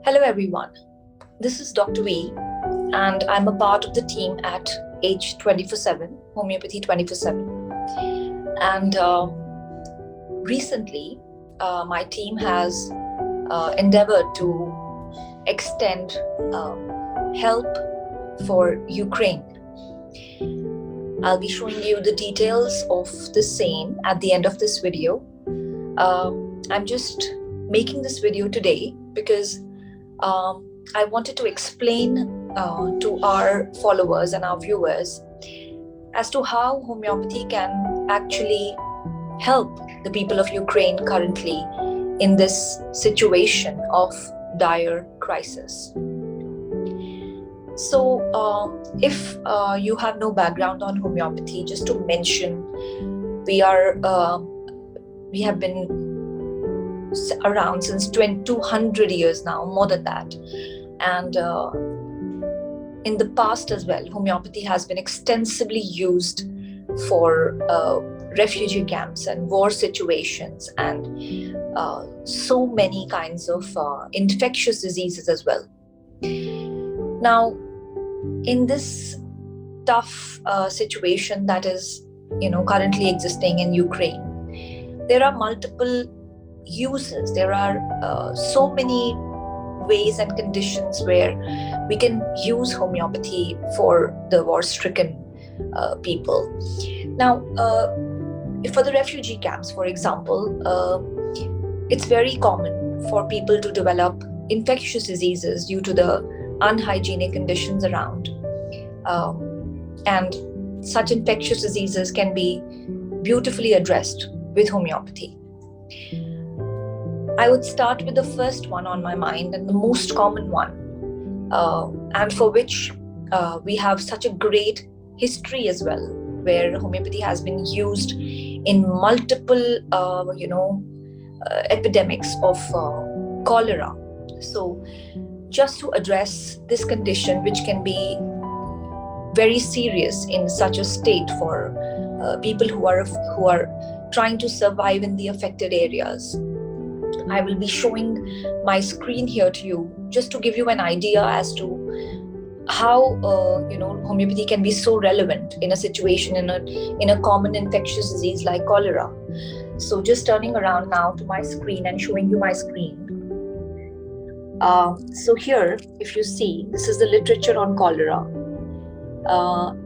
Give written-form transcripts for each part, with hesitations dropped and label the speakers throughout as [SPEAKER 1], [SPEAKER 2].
[SPEAKER 1] Hello everyone, this is Dr. V and I'm a part of the team at H247, Homeopathy247. And recently my team has endeavored to extend help for Ukraine. I'll be showing you the details of the same at the end of this video. I'm just making this video today because I wanted to explain to our followers and our viewers as to how homeopathy can actually help the people of Ukraine currently in this situation of dire crisis. So if you have no background on homeopathy, just to mention, we have been around since 200 years now, more than that. And in the past as well, homeopathy has been extensively used for refugee camps and war situations and so many kinds of infectious diseases as well. Now, in this tough situation that is, currently existing in Ukraine, there are multiple uses. There are so many ways and conditions where we can use homeopathy for the war-stricken people. Now, for the refugee camps, for example, it's very common for people to develop infectious diseases due to the unhygienic conditions around. And such infectious diseases can be beautifully addressed with homeopathy. I would start with the first one on my mind and the most common one, and for which we have such a great history as well, where homeopathy has been used in multiple, epidemics of cholera. So, just to address this condition, which can be very serious in such a state for people who are trying to survive in the affected areas, I will be showing my screen here to you just to give you an idea as to how homeopathy can be so relevant in a situation in a common infectious disease like cholera. So just turning around now to my screen and showing you my screen. So here, if you see, this is the literature on cholera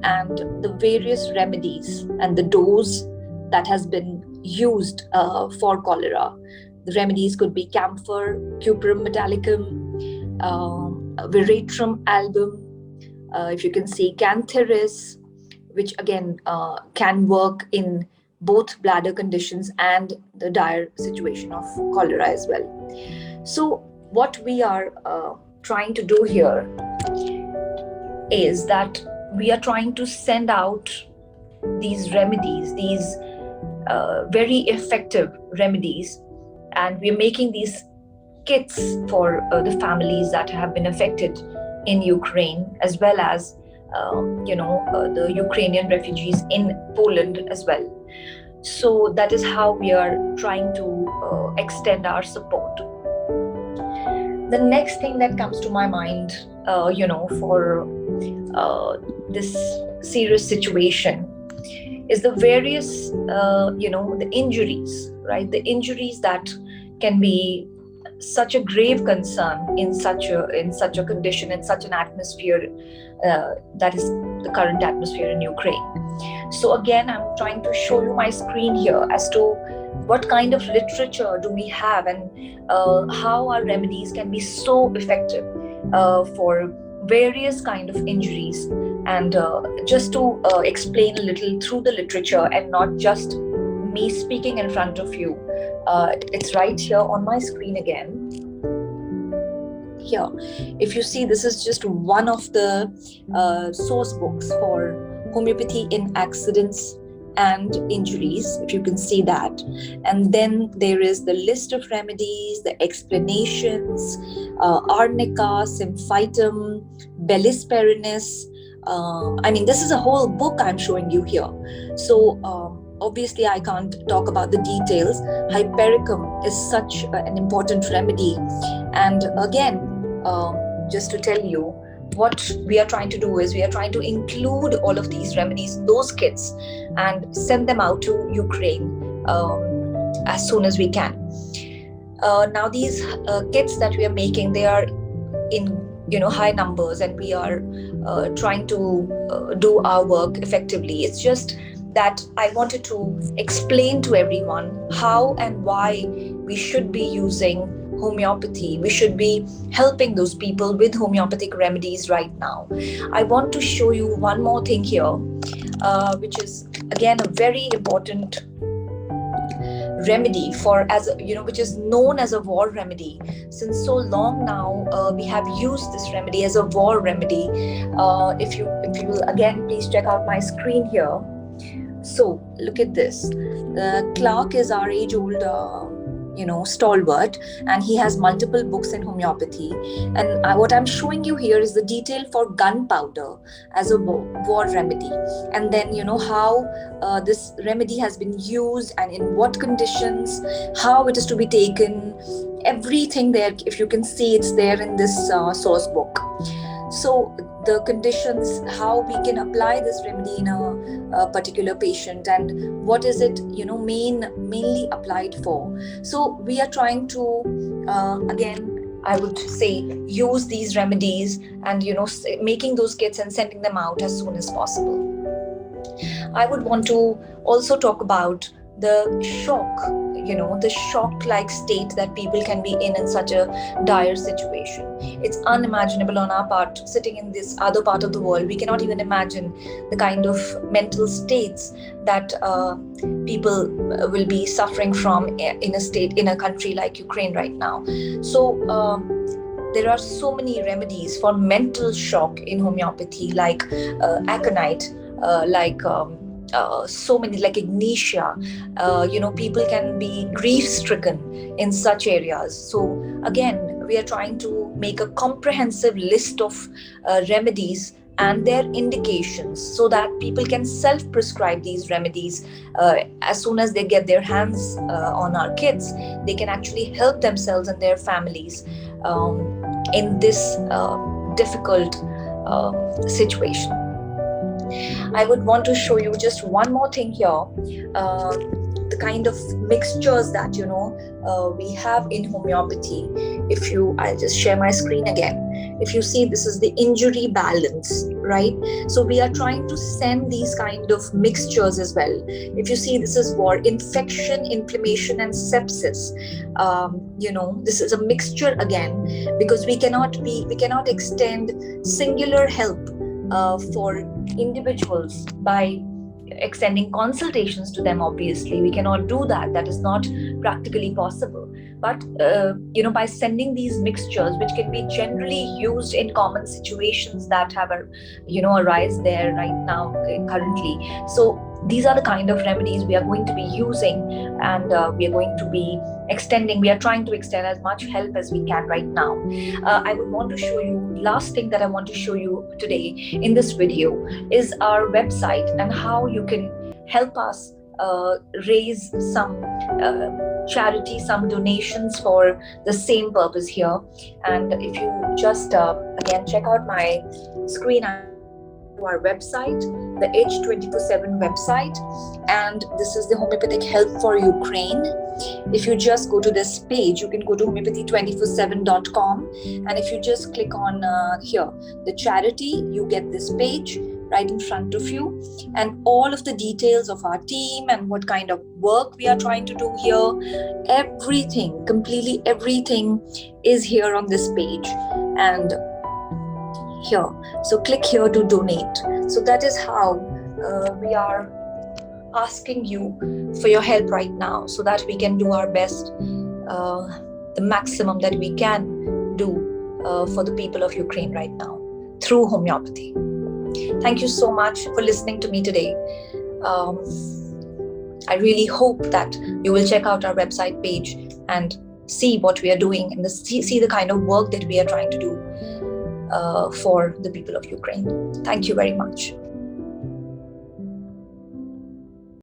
[SPEAKER 1] and the various remedies and the dose that has been used for cholera. The remedies could be camphor, cuprum metallicum, veratrum album, if you can see cantharis, which again can work in both bladder conditions and the dire situation of cholera as well. So what we are trying to do here is that we are trying to send out these remedies, these very effective remedies, and we're making these kits for the families that have been affected in Ukraine, as well as the Ukrainian refugees in Poland as well. So that is how we are trying to extend our support. The next thing that comes to my mind, for this serious situation is the various, the injuries, right? The injuries that can be such a grave concern in such a condition, in such an atmosphere that is the current atmosphere in Ukraine. So again, I'm trying to show you my screen here as to what kind of literature do we have and how our remedies can be so effective for various kind of injuries, and just to explain a little through the literature and not just me speaking in front of you. It's right here on my screen again. Here, if you see, this is just one of the source books for homeopathy in accidents and injuries, if you can see that. And then there is the list of remedies, the explanations, arnica, symphytum, bellis perinus. This is a whole book I'm showing you here. So obviously I can't talk about the details. Hypericum is such an important remedy. And again, just to tell you, what we are trying to do is we are trying to include all of these remedies in those kits and send them out to Ukraine as soon as we can. Now these kits that we are making, they are in high numbers, and we are trying to do our work effectively. It's just that I wanted to explain to everyone how and why we should be using homeopathy. We should be helping those people with homeopathic remedies right now. I want to show you one more thing here, which is again a very important remedy for, as which is known as a war remedy. Since so long now, we have used this remedy as a war remedy. If you will again please check out my screen here. So look at this. Clark is our age old stalwart, and he has multiple books in homeopathy. And what I'm showing you here is the detail for gunpowder as a war remedy, and then how this remedy has been used and in what conditions, how it is to be taken. Everything there, if you can see, it's there in this source book. So the conditions, how we can apply this remedy in a particular patient, and what is it mainly applied for. So we are trying to again, I would say, use these remedies and making those kits and sending them out as soon as possible. I would want to also talk about the shock like state that people can be in such a dire situation. It's unimaginable on our part, sitting in this other part of the world. We cannot even imagine the kind of mental states that people will be suffering from in a country like Ukraine right now. So there are so many remedies for mental shock in homeopathy, like aconite, so many, like ignitia. People can be grief stricken in such areas. So again, we are trying to make a comprehensive list of remedies and their indications, so that people can self-prescribe these remedies. As soon as they get their hands on our kits, they can actually help themselves and their families in this difficult situation. I would want to show you just one more thing here. The kind of mixtures that we have in homeopathy. I'll just share my screen again. If you see, this is the injury balance, right? So we are trying to send these kind of mixtures as well. If you see, this is for infection, inflammation, and sepsis. This is a mixture again, because we cannot extend singular help for individuals by extending consultations to them. Obviously we cannot do that. That is not practically possible. But by sending these mixtures, which can be generally used in common situations that have arise there right now currently. So these are the kind of remedies we are going to be using, and we are going to be extending. We are trying to extend as much help as we can right now. I would want to show you, last thing that I want to show you today in this video is our website, and how you can help us raise some charity, some donations for the same purpose here. And if you just again check out my screen, our website, the H247 website, and this is the Homeopathic Help for Ukraine. If you just go to this page, you can go to homeopathy247.com, and if you just click on here, the charity, you get this page right in front of you, and all of the details of our team and what kind of work we are trying to do here. Everything, completely everything is here on this page. And here, so click here to donate. So that is how we are asking you for your help right now, so that we can do our best, the maximum that we can do for the people of Ukraine right now through homeopathy. Thank you so much for listening to me today. I really hope that you will check out our website page and see what we are doing, and see the kind of work that we are trying to do for the people of Ukraine. Thank you very much.